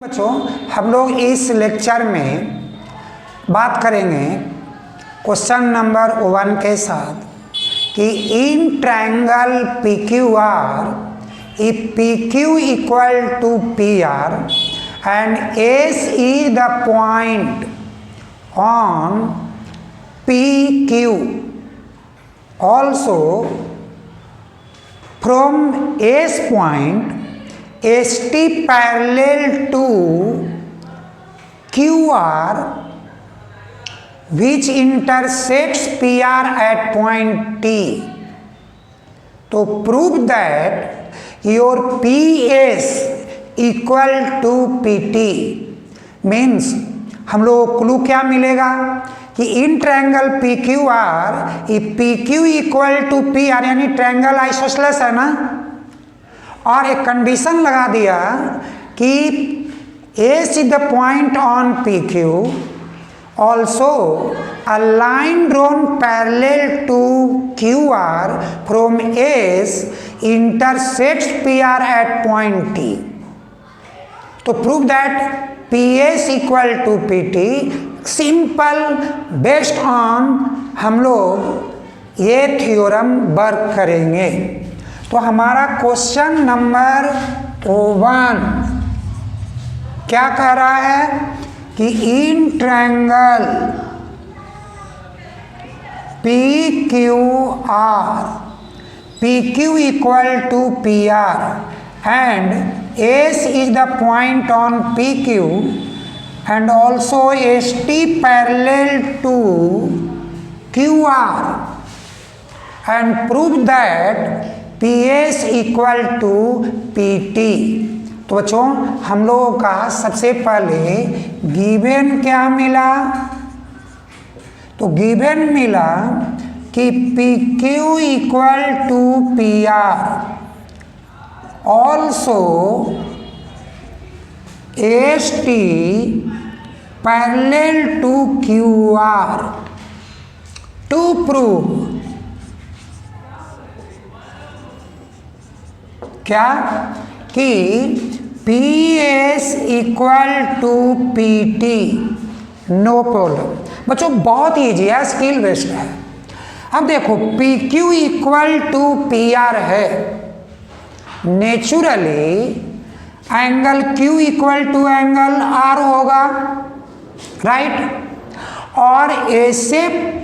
बच्चों, हम लोग इस लेक्चर में बात करेंगे क्वेश्चन नंबर 1 के साथ कि in triangle P Q R if P Q equal to P R and S is the point on P Q also from S point ST parallel to QR which intersects PR at point T. To prove that your PS equal to PT means हम लोग को clue क्या मिलेगा कि in triangle P Q R P Q equal to P R यानी triangle isosceles है ना, और एक कंडीशन लगा दिया कि S is the point on P Q also a line drawn parallel to Q R from S intersects P R at point T. तो prove that P S equal to P T simple based on हम लोग ये theorem work करेंगे। तो हमारा question number 1 क्या कह रहा है कि in triangle P Q R P Q equal to P R and S is the point on P Q and also S T parallel to Q R and prove that P S equal to P T. तो बच्चों, हम लोगों का सबसे पहले given क्या मिला? तो गिवन मिला कि P Q equal to P R also S T parallel to Q R. To prove क्या कि P S equal to P T. No problem बच्चों, बहुत ईजी है, स्किल बेस्ड है। अब देखो P Q equal to P R है, naturally angle Q equal to angle R होगा, राइट। और ऐसे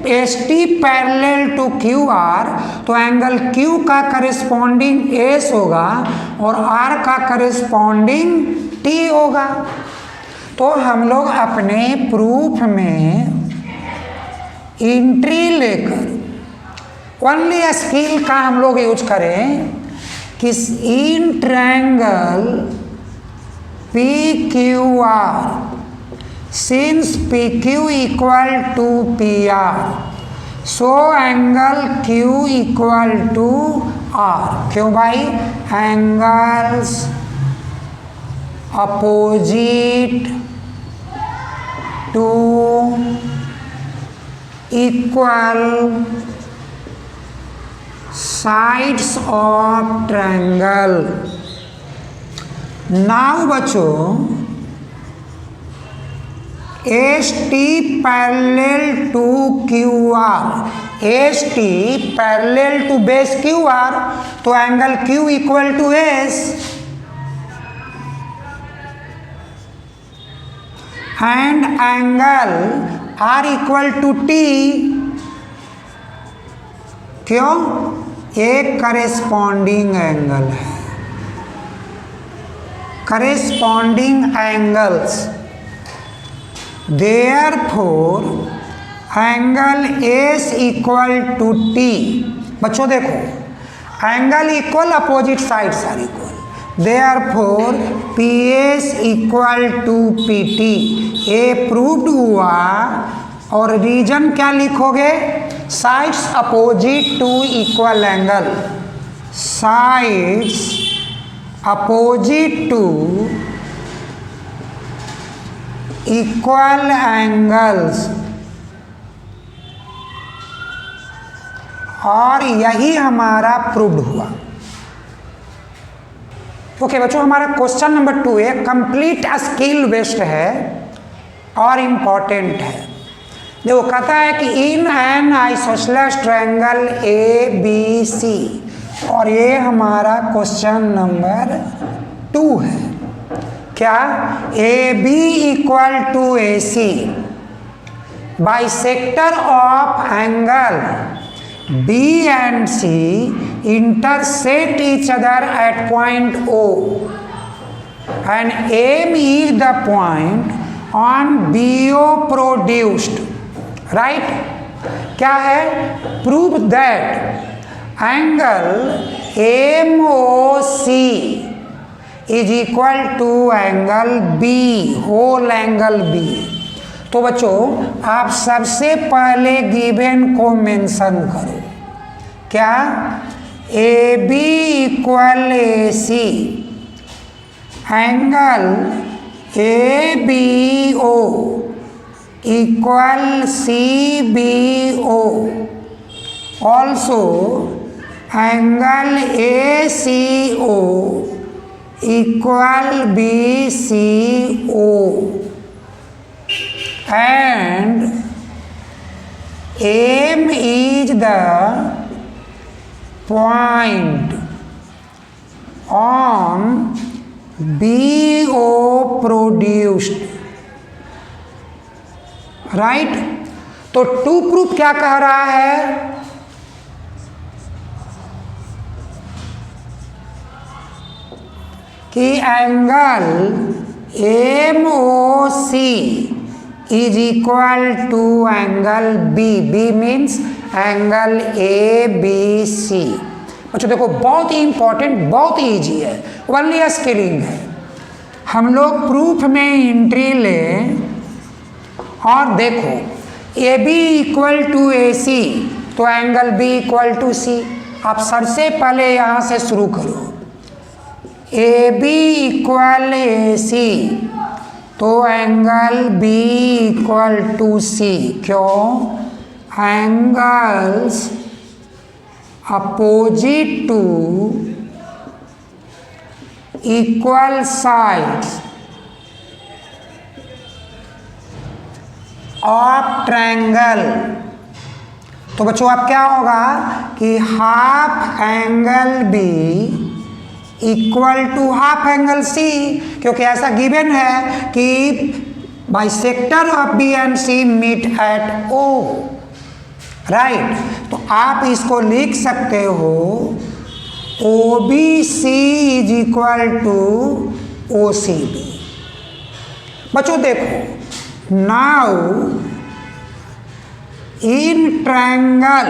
S T parallel to Q R तो एंगल क्यू का करेस्पॉन्डिंग एस होगा और आर का करेस्पॉन्डिंग टी होगा। तो हम लोग अपने प्रूफ में एंट्री लेकर ओनली स्किल का हम लोग यूज करें कि in triangle P Q are since PQ equal to PR, so angle Q equal to R। क्यों भाई? angles opposite to equal sides of triangle। now बच्चों S T parallel to Q R, S T parallel to base Q R तो angle Q equal to S and angle R equal to T. क्यों? एक corresponding angle है, corresponding angles. Therefore angle S equal to T. बच्चों देखो, angle equal, opposite sides are equal, therefore P S equal to P T. ये proved हुआ। और reason क्या लिखोगे? Sides opposite to equal angle, sides opposite to equal angles. और यही हमारा प्रूव्ड हुआ। ओके बच्चों, हमारा क्वेश्चन नंबर 2 है, कंप्लीट स्किल बेस्ड है और इम्पॉर्टेंट है। देखो कहता है कि in an isosceles triangle A B C, और ये हमारा क्वेश्चन नंबर 2 है। क्या? A B equal to A C, bisector of angle B and C intersect each other at point O, and M is the point on BO produced, right? क्या है? Prove that angle MOC is equal to angle B, whole angle B। तो बच्चों आप सबसे पहले given को mention करो। क्या? A B equal A C, angle A B O equal C B O, also angle A C O equal B C O, and M is the point on BO produced, right? तो to proof क्या कह रहा है? कि angle MOC is equal to angle B, B means angle ABC। बच्चों देखो बहुत ही important, बहुत ही ईजी है, ओनली स्केलिंग है। हम लोग प्रूफ में एंट्री लें और देखो A B equal to A C, तो एंगल बी इक्वल टू सी। आप सबसे पहले यहाँ से शुरू करो, ए बी इक्वल ए सी, तो angle B equal to C. क्यों? Angles opposite to equal sides of triangle. तो बच्चों अब क्या होगा कि half angle B equal to half angle C, क्योंकि ऐसा गिवन है कि bisector of B and C meet at O, right? तो आप इसको लिख सकते हो OBC is equal to OCB। बच्चों देखो, नाउ इन ट्रायंगल,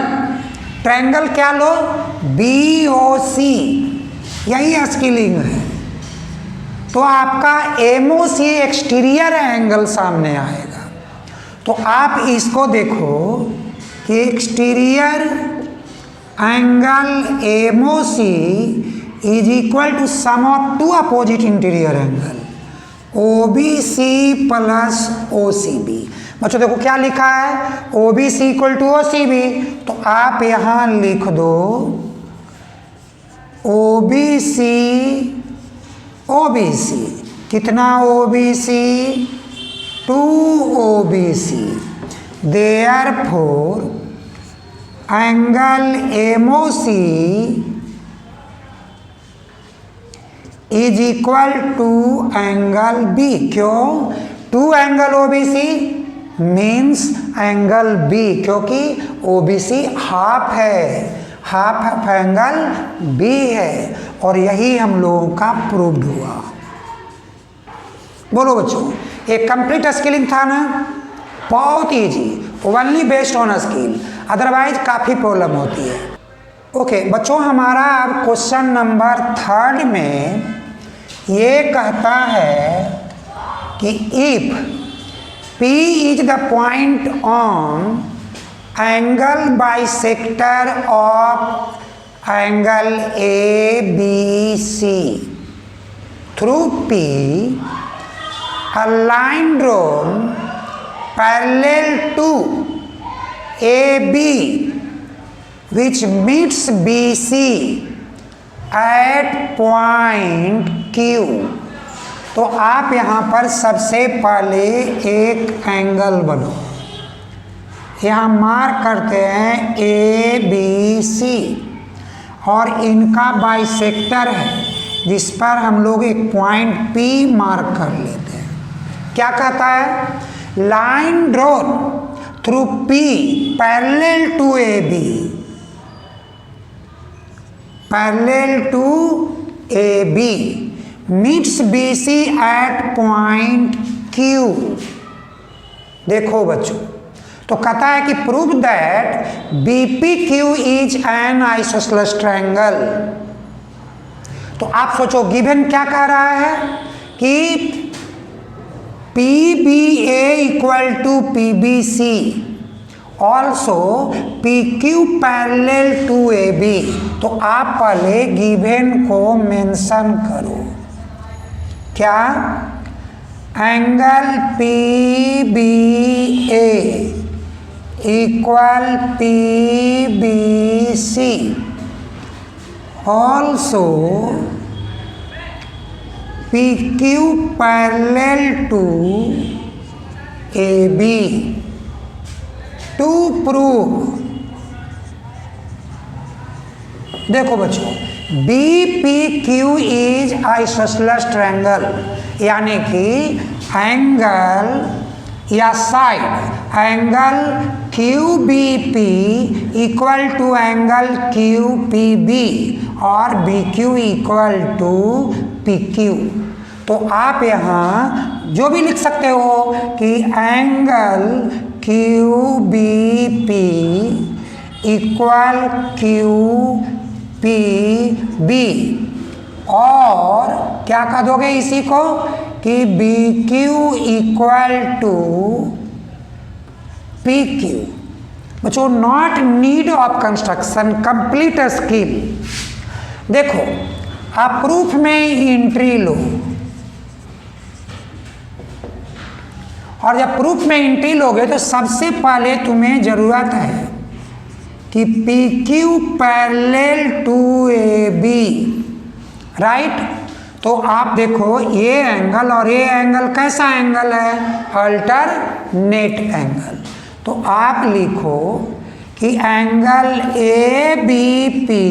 ट्रायंगल क्या लो? BOC, यही स्किलिंग है। तो आपका MOC एक्सटीरियर एंगल सामने आएगा। तो आप इसको देखो कि exterior angle MOC is equal to sum of two opposite interior angle OBC plus OCB। बच्चों देखो क्या लिखा है, OBC इक्वल टू OCB, तो आप यहाँ लिख दो OBC, OBC कितना? OBC 2OBC, therefore angle MOC is equal to angle B। क्यों? 2 angle OBC means angle B, क्योंकि OBC हाफ है, हाफ एंगल B है, और यही हम लोगों का प्रूव्ड हुआ। बोलो बच्चों, एक कंप्लीट स्किलिंग था ना, बहुत easy, only based on skill, otherwise काफ़ी प्रॉब्लम होती है। ओके बच्चों, हमारा अब क्वेश्चन नंबर 3 में ये कहता है कि if P is the point on angle bisector of angle ABC through P, a line drawn parallel to AB which meets BC at point Q. तो आप यहाँ पर सबसे पहले एक एंगल बनो, यहाँ मार्क करते हैं ए बी सी, और इनका बाइसेक्टर है जिस पर हम लोग एक पॉइंट पी मार्क कर लेते हैं। क्या कहता है? Line drawn through P parallel to A B, parallel to A B meets B C at point Q. देखो बच्चों, तो कहता है कि prove that BP Q is an isosceles triangle. तो आप सोचो गिवन क्या कह रहा है कि P B A equal to P B C, also P Q parallel to A B. तो आप पहले गिवन को मेंशन करो। क्या? Angle P B A equal P B C, also P Q parallel to A B. To prove, देखो बच्चों, B P Q is isosceles triangle, यानी कि एंगल या side angle Q B P equal to angle Q P B और B Q equal to P Q. तो आप यहाँ जो भी लिख सकते हो कि angle Q B P equal Q P B, और क्या कह दोगे इसी को कि B Q equal to P Q. बच्चों, not need of construction, complete skill. देखो, आप प्रूफ में एंट्री लो, और जब प्रूफ में एंट्री लोगे तो सबसे पहले तुम्हें जरूरत है कि P Q parallel to A B, right. तो आप देखो ये एंगल और ये एंगल कैसा एंगल है? Alternate angle. तो आप लिखो कि angle A B P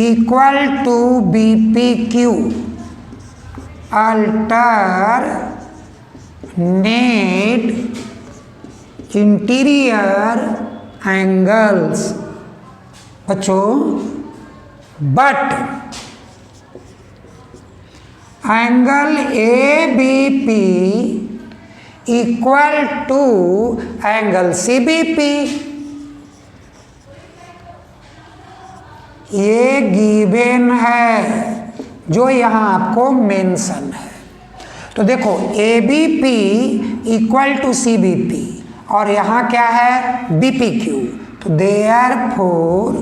equal to B P Q, alternate interior angles. बच्चों, but angle A B P equal to angle C B P, ये गिवन है जो यहाँ आपको मेंशन है। तो देखो, A B P equal to C B P, और यहाँ क्या है? B P Q. तो therefore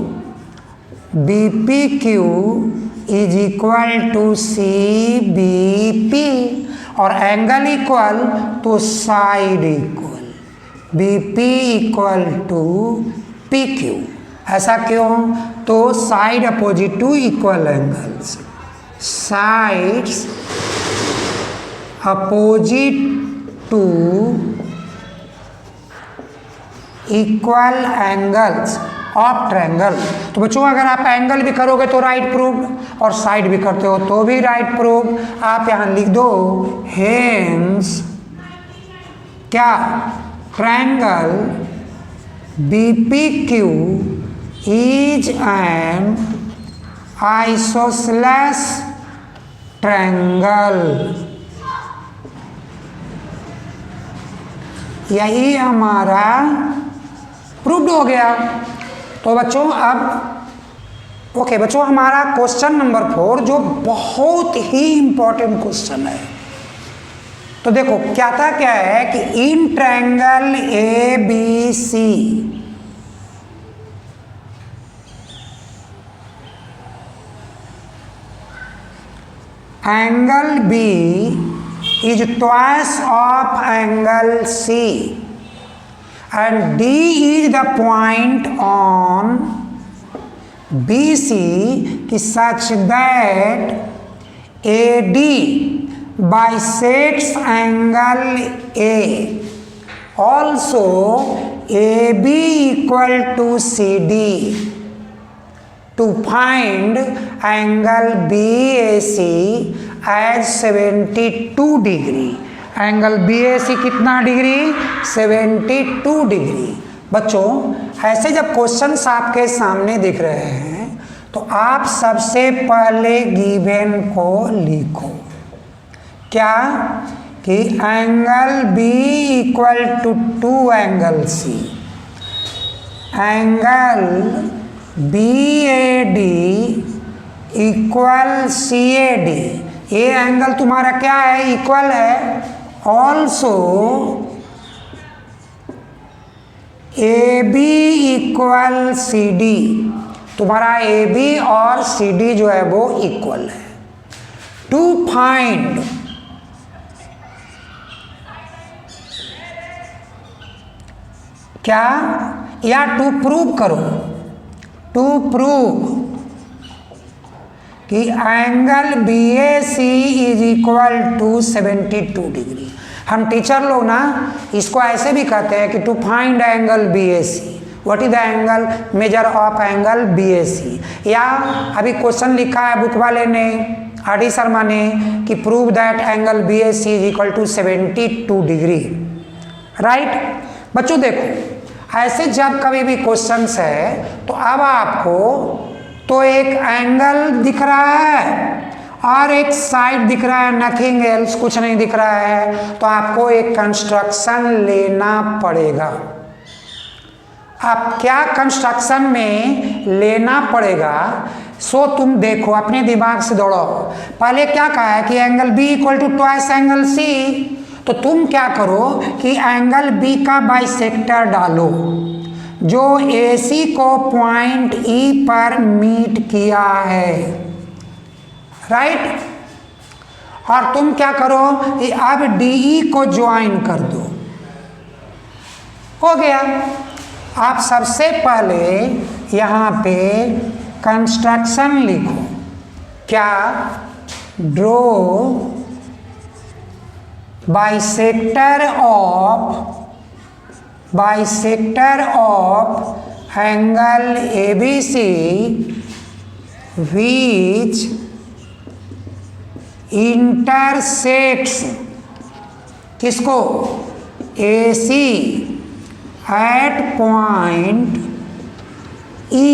B P Q is equal to C B P, और एंगल इक्वल तो side equal, B P equal to P Q. ऐसा क्यों? तो side opposite to equal angles, sides opposite to equal angles of triangle. तो बच्चों, अगर आप angle भी करोगे तो राइट प्रूव, और साइड भी करते हो तो भी राइट प्रूव। आप यहाँ लिख दो हेंस क्या? Triangle B P Q is an isosceles triangle. यही हमारा प्रूव्ड हो गया। तो बच्चों, अब ओके बच्चों, हमारा क्वेश्चन नंबर 4 जो बहुत ही इंपॉर्टेंट क्वेश्चन है। तो देखो क्या है कि in triangle A B C angle B is twice of angle C and D is the point on BC such that AD bisects angle A. Also AB equal to CD. To find angle BAC as 72 degree. Angle BAC कितना degree? 72 degree. बच्चों ऐसे जब questions आपके सामने दिख रहे हैं तो आप सबसे पहले गिवन को लिखो. क्या? कि angle B equal to 2 angle C. Angle BAD equal CAD. ये एंगल तुम्हारा क्या है? इक्वल है. Also AB equal CD. तुम्हारा AB और CD जो है वो इक्वल है. टू फाइंड क्या? या टू प्रूव करो. टू प्रूव कि angle BAC is equal to 72 degree. हम टीचर लोग ना इसको ऐसे भी कहते हैं कि to find angle BAC. What is the angle? Measure of angle BAC. या अभी क्वेश्चन लिखा है बुक वाले ने, RD शर्मा ने, कि prove that angle BAC is equal to 72 degree. Right बच्चों देखो, ऐसे जब कभी भी क्वेश्चंस है तो अब आपको तो एक एंगल दिख रहा है और एक साइड दिख रहा है, नथिंग एल्स, कुछ नहीं दिख रहा है, तो आपको एक कंस्ट्रक्शन लेना पड़ेगा. अब क्या कंस्ट्रक्शन में लेना पड़ेगा? सो तुम देखो, अपने दिमाग से दौड़ो. पहले क्या कहा है कि angle B equal to twice angle C. तो तुम क्या करो कि एंगल B का बाइसेक्टर डालो जो AC को पॉइंट E पर मीट किया है. राइट. और तुम क्या करो, अब DE को ज्वाइन कर दो. हो गया. आप सबसे पहले यहाँ पे कंस्ट्रक्शन लिखो. क्या? Draw bisector of angle ABC which intersects किसको? AC at point E.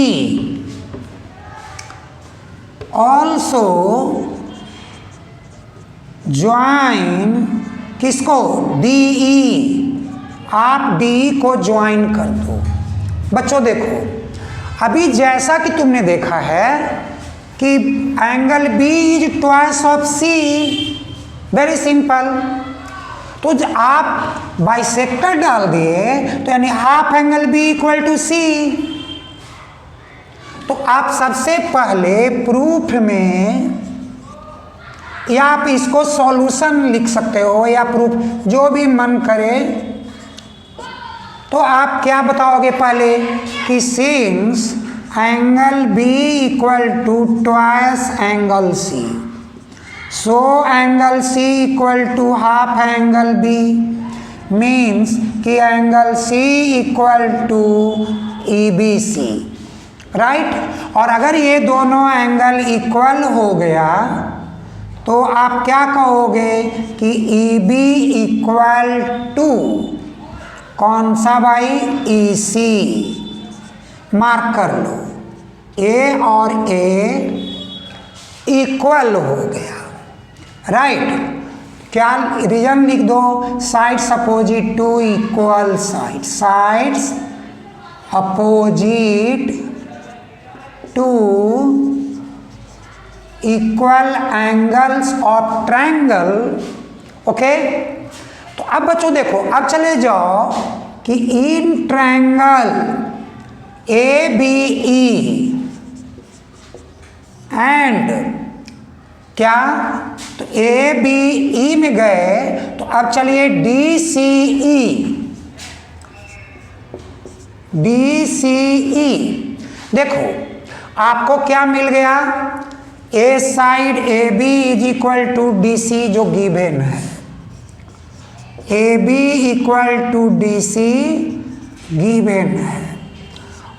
Also join किसको? DE. आप DE को ज्वाइन कर दो. बच्चों देखो, अभी जैसा कि तुमने देखा है कि angle B is twice of C. Very simple. तो जब आप बाइसेक्टर डाल दिए तो यानी half angle B equal to C. तो आप सबसे पहले प्रूफ में या आप इसको सॉल्यूशन लिख सकते हो या प्रूफ, जो भी मन करे. तो आप क्या बताओगे पहले कि since angle B equal to twice angle C, so angle C equal to half angle B, means कि angle C equal to EBC. Right. और अगर ये दोनों एंगल इक्वल हो गया तो आप क्या कहोगे कि EB इक्वल टू कौन सा भाई? EC. मार्क कर लो. A और A इक्वल हो गया. राइट. क्या रीजन लिख दो? Sides opposite to equal side. Sides opposite to equal angles of triangle. Okay. तो अब बच्चों देखो, अब चले जाओ कि इन ट्रायंगल ABE एंड क्या? तो ABE में गए तो अब चलिए DCE. देखो आपको क्या मिल गया? A side A B is equal to D C जो गिवन है, A B equal to D C given है,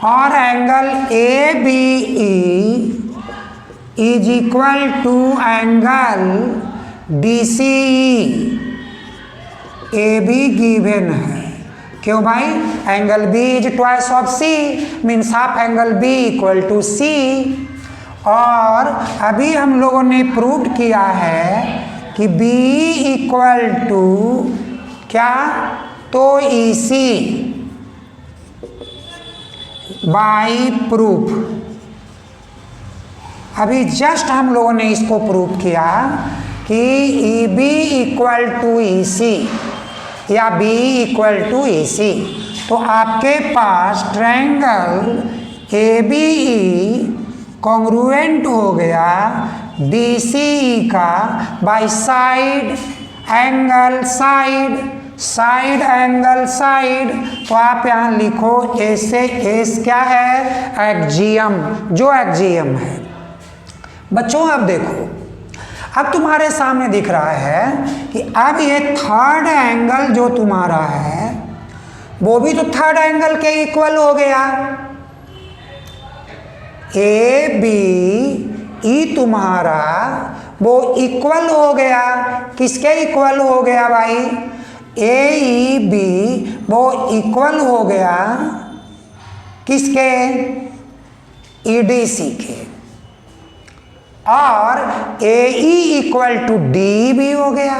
और angle A B E is equal to angle D C A B given है। क्यों भाई? Angle B is twice of C, means half angle B equal to C. और अभी हम लोगों ने प्रूव किया है कि बी इक्वल टू क्या? तो ई सी बाई प्रूफ। अभी जस्ट हम लोगों ने इसको प्रूव किया कि E B equal to E C या B equal to E C. तो आपके पास triangle A B E congruent हो गया डी सी ई का by side angle side, side angle side. तो आप यहाँ लिखो ए से एस क्या है? एक्जियम, जो एक्जियम है। बच्चों अब देखो, अब तुम्हारे सामने दिख रहा है कि अब ये थर्ड एंगल जो तुम्हारा है वो भी तो थर्ड एंगल के इक्वल हो गया। ए बी ई तुम्हारा वो इक्वल हो गया, किसके इक्वल हो गया भाई? ए ई बी वो इक्वल हो गया किसके? ई डी सी के। और ए ई इक्वल टू डी भी हो गया।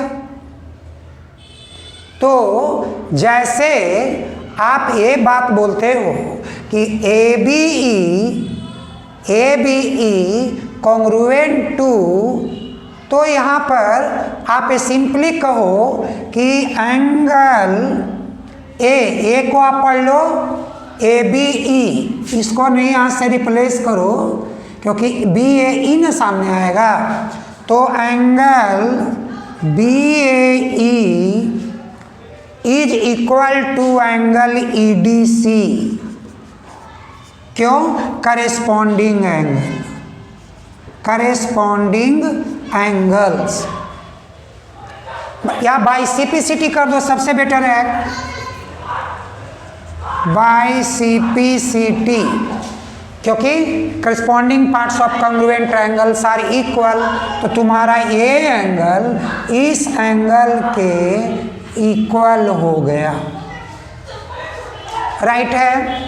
तो जैसे आप ये बात बोलते हो कि A B E congruent to, तो यहाँ पर आप सिंपली कहो कि एंगल ए को आप पढ़ लो ए बी ई, इसको नहीं यहाँ से रिप्लेस करो क्योंकि बी ए ई ना सामने आएगा। तो angle B A E is equal to angle E D C. क्यों? Corresponding angle, corresponding angles. या बाई सीपीसीटी कर दो, सबसे बेटर है बाई सीपीसीटी, क्योंकि corresponding parts of congruent triangles are equal. तो तुम्हारा ये एंगल इस एंगल के इक्वल हो गया, राइट है।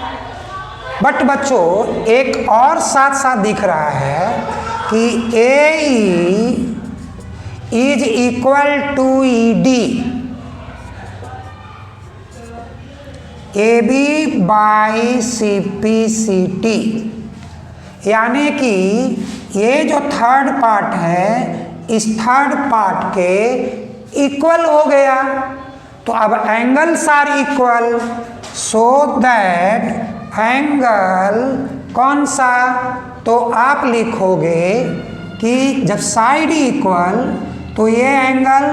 बट बच्चों एक और साथ साथ दिख रहा है कि A is equal to E D, A B by C P C T, यानी कि ये जो थर्ड पार्ट है इस थर्ड पार्ट के इक्वल हो गया। तो अब angles are equal, so that angle कौन सा? तो आप लिखोगे कि जब साइड इक्वल तो ये angle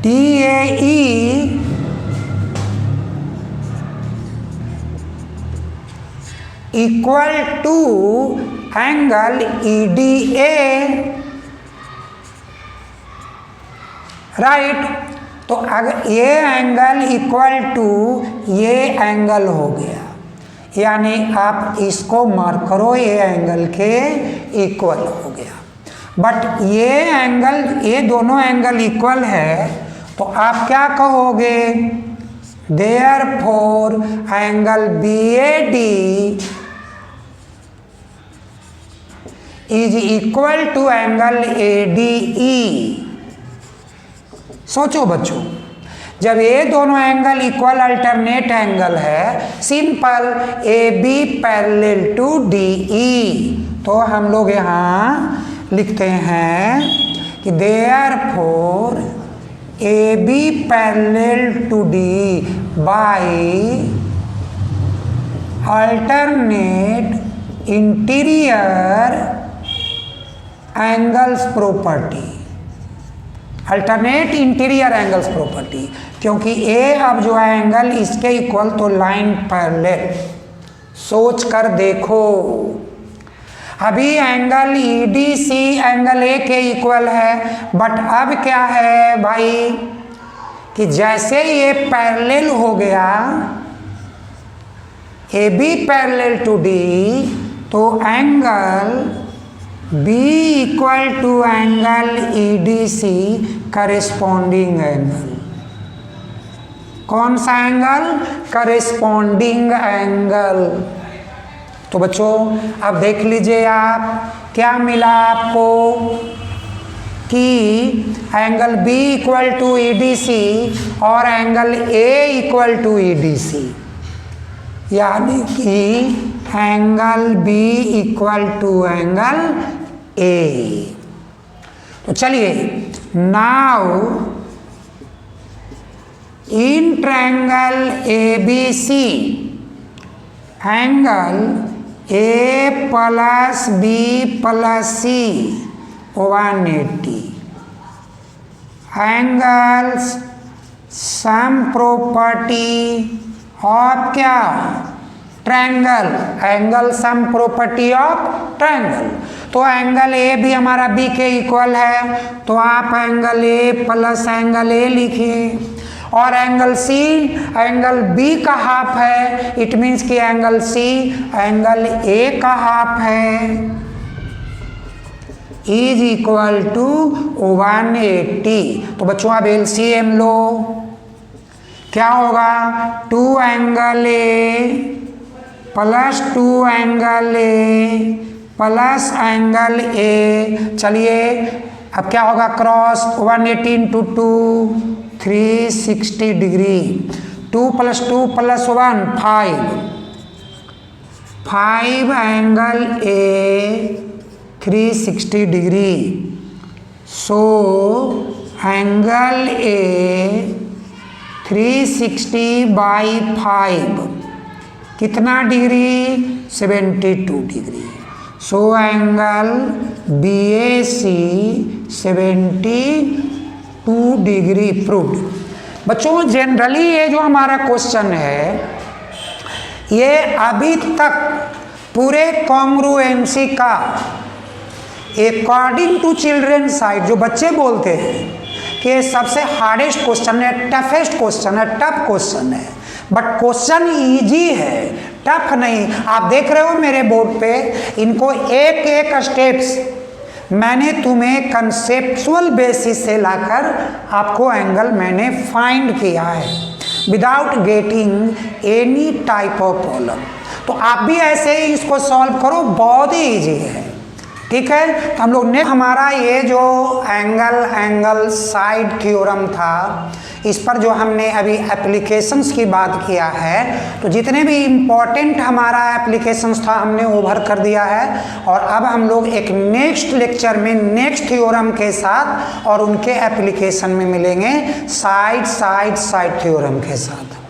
D A E equal to angle E D A, right. तो अगर ये एंगल इक्वल टू ये एंगल हो गया, यानी आप इसको मार्क करो, ये एंगल के इक्वल हो गया। बट ये एंगल, ये दोनों एंगल इक्वल है, तो आप क्या कहोगे? Therefore angle B A D is equal to angle A D E. सोचो बच्चों, जब ये दोनों एंगल इक्वल अल्टरनेट एंगल है, simple A B parallel to D E, तो हम लोग यहाँ लिखते हैं कि therefore A B parallel to D by alternate interior angles property, alternate interior angles property. क्योंकि ए अब जो है एंगल इसके इक्वल, तो लाइन पैरेलल। सोच कर देखो, अभी एंगल EDC एंगल ए के इक्वल है, बट अब क्या है भाई कि जैसे ये पैरेलल हो गया AB पैरेलल टू D, तो angle B equal to angle EDC corresponding angle. कौन सा एंगल? Corresponding angle. तो बच्चों अब देख लीजिए आप क्या मिला आपको कि angle B equal to EDC और angle A equal to EDC, यानी कि angle B equal to angle A। तो चलिए now in triangle ABC angle A plus B plus C 180 angles sum property of क्या? Triangle. Angle sum property of triangle. तो angle A भी हमारा B के equal है, तो आप angle A plus angle A लिखिए, और एंगल सी एंगल बी का हाफ है, इट मीन्स कि एंगल सी एंगल ए का हाफ है, इज इक्वल टू 180। तो बच्चों आप LCM लो, क्या होगा? 2 angle A plus 2 angle A plus angle ए। चलिए अब क्या होगा? Cross 180 into 2 360 degree. 2 plus 2 plus 1 5 angle A 360 degree. So angle A 360 by 5 कितना degree? 72 degree. So angle BAC 72 degree proved. बच्चों जनरली ये जो हमारा क्वेश्चन है ये अभी तक पूरे कॉन्ग्रुएंसी का अकॉर्डिंग टू चिल्ड्रन साइड जो बच्चे बोलते हैं कि सबसे हार्डेस्ट क्वेश्चन है, टफेस्ट क्वेश्चन है, टफ क्वेश्चन है, बट क्वेश्चन इजी है, टफ नहीं। आप देख रहे हो मेरे बोर्ड पे, इनको एक एक स्टेप्स मैंने तुम्हें कंसेप्चुअल बेसिस से लाकर आपको एंगल मैंने फाइंड किया है without getting any type of problem. तो आप भी ऐसे ही इसको सॉल्व करो, बहुत ही इजी है। ठीक है, तो हम लोग ने हमारा ये जो एंगल साइड थ्योरम था, इस पर जो हमने अभी एप्लीकेशंस की बात किया है, तो जितने भी इम्पॉर्टेंट हमारा एप्लीकेशंस था हमने ओवर कर दिया है। और अब हम लोग एक नेक्स्ट लेक्चर में नेक्स्ट थ्योरम के साथ और उनके एप्लीकेशन में मिलेंगे साइड थ्योरम के साथ।